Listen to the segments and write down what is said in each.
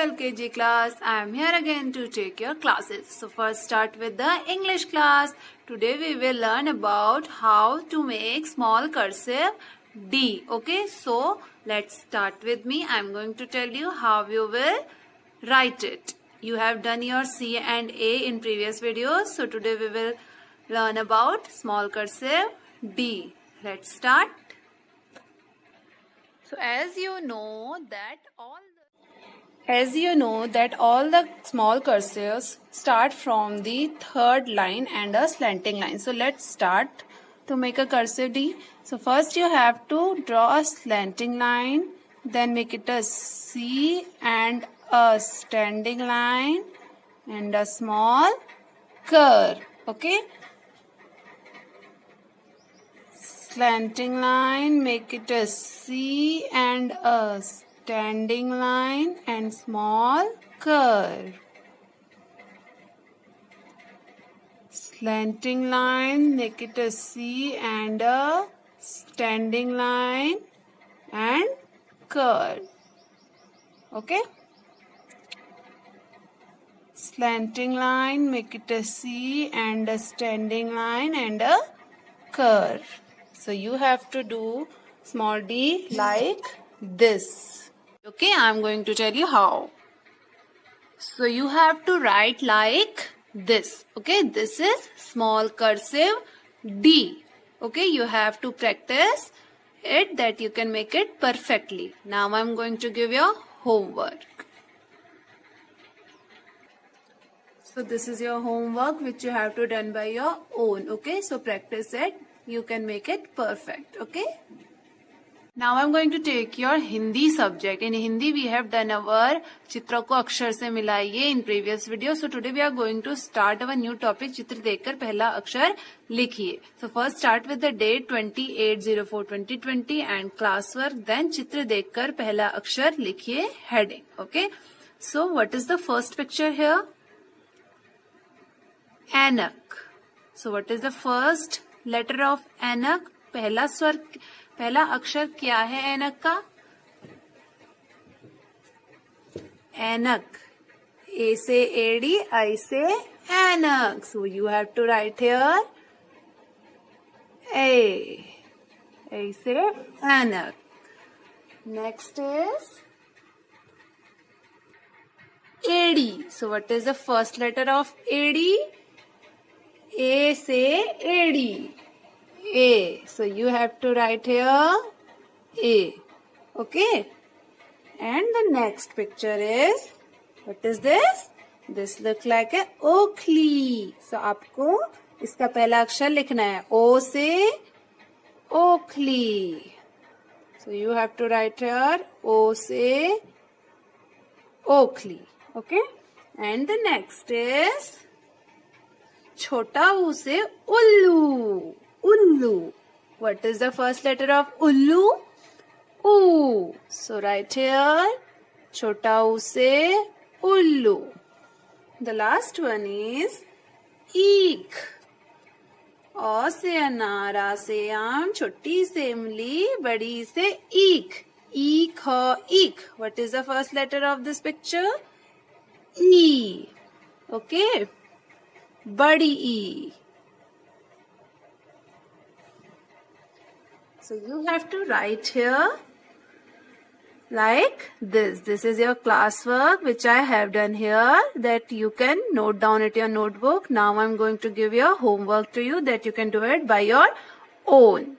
LKG class. I am here again to take your classes. So first start with the English class. Today we will learn about how to make small cursive D. Okay, so let's start with me. I am going to tell you how you will write it. You have done your C and A in previous videos. So today we will learn about small cursive D. Let's start. So as you know that all the small cursives start from the third line and a slanting line. So let's start to make a cursive D. So first you have to draw a slanting line, then make it a C and a standing line and a small curve. Okay. Slanting line, make it a C and a standing line and small curve. Slanting line, make it a C and a standing line and curve. Okay. Slanting line, make it a C and a standing line and a curve. So you have to do small d like this. Okay, I'm going to tell you how. So you have to write like this. Okay, this is small cursive D. Okay, you have to practice it that you can make it perfectly. Now I'm going to give you homework. So this is your homework which you have to done by your own. Okay, so practice it. You can make it perfect. Okay. Now I'm going to take your Hindi subject. In Hindi we have done our चित्र को अक्षर से मिलाइए in previous video. So today we are going to start our new topic. चित्र देखकर पहला अक्षर लिखिए. So first start with the date 28/04/2020 and class work. Then चित्र देखकर पहला अक्षर लिखिए heading. Okay. So what is the first picture here? Anak. So what is the first letter of Anak? पहला अक्षर क्या है ऐनक का? ऐनक. A से एडी, I से ऐनक. So you have to write here A. A से ऐनक. Next is एडी. So what is the first letter of एडी? A से एडी. A. So you have to write here A. Okay. And the next picture is, what is this? This looks like a Oakley. So आपको इसका पहला अक्षर लिखना है. O से Oakley. So you have to write here O से Oakley. Okay. And the next is छोटा ऊ से उल्लू. Ullu. What is the first letter of Ullu? U. So write here Chota U se Ullu. The last one is Eek. A se अनार, आ से आम, छोटी से इमली, बड़ी से ईख. Eek, ha, eek. What is the first letter of this picture? E. Okay. बड़ी E. So you have to write here like this. This is your classwork which I have done here that you can note down at your notebook. Now I'm going to give your homework to you that you can do it by your own.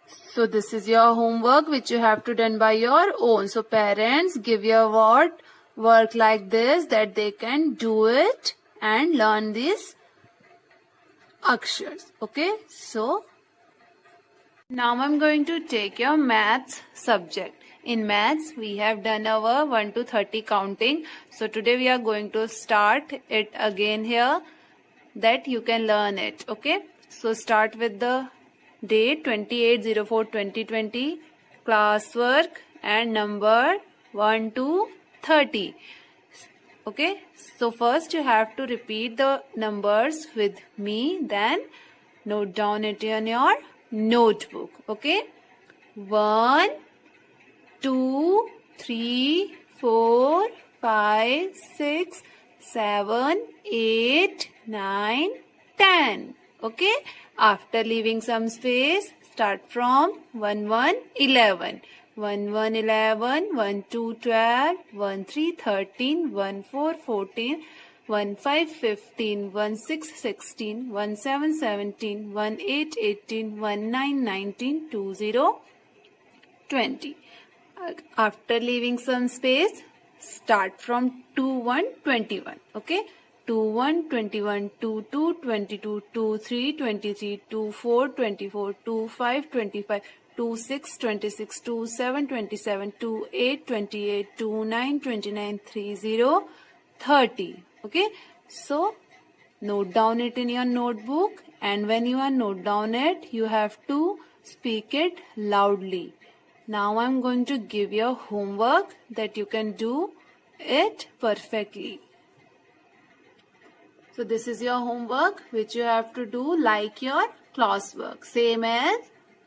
So this is your homework which you have to done by your own. So parents, give your work like this that they can do it and learn these akshars. Okay. So now I'm going to take your maths subject. In maths, we have done our 1 to 30 counting. So today we are going to start it again here that you can learn it. Okay. So start with the date 28/04/2020, classwork and number 1 to 30. Okay. So first you have to repeat the numbers with me. Then note down it in your notebook. Okay. 1, 2, 3, 4, 5, 6, 7, 8, 9, 10. Okay. After leaving some space, start from 1, 1, 11. 1, 1, 11, 1, 2, 12, 1, 3, 13, 1, 4, 14, 1, 5, 15, 1, 6, 16, 1, 7, 17, 1, 8, 18, 1, 9, 19, 2, 0, 20. After leaving some space, start from 2, 1, 21. Okay. 2, 1, 21, 2, 2, 22, 2, 3, 23, 2, 4, 24, 2, 5, 25, 2, 6, 26, 2, 7, 27, 2, 8, 28, 2, 9, 29, 3, 0, 30. Okay. So, note down it in your notebook, and when you are note down it, you have to speak it loudly. Now I'm going to give you a homework that you can do it perfectly. So this is your homework which you have to do like your classwork, same as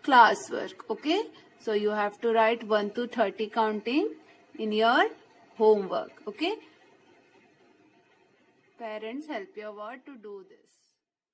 classwork. Okay. So you have to write 1 to 30 counting in your homework. Okay. Parents, help your ward to do this.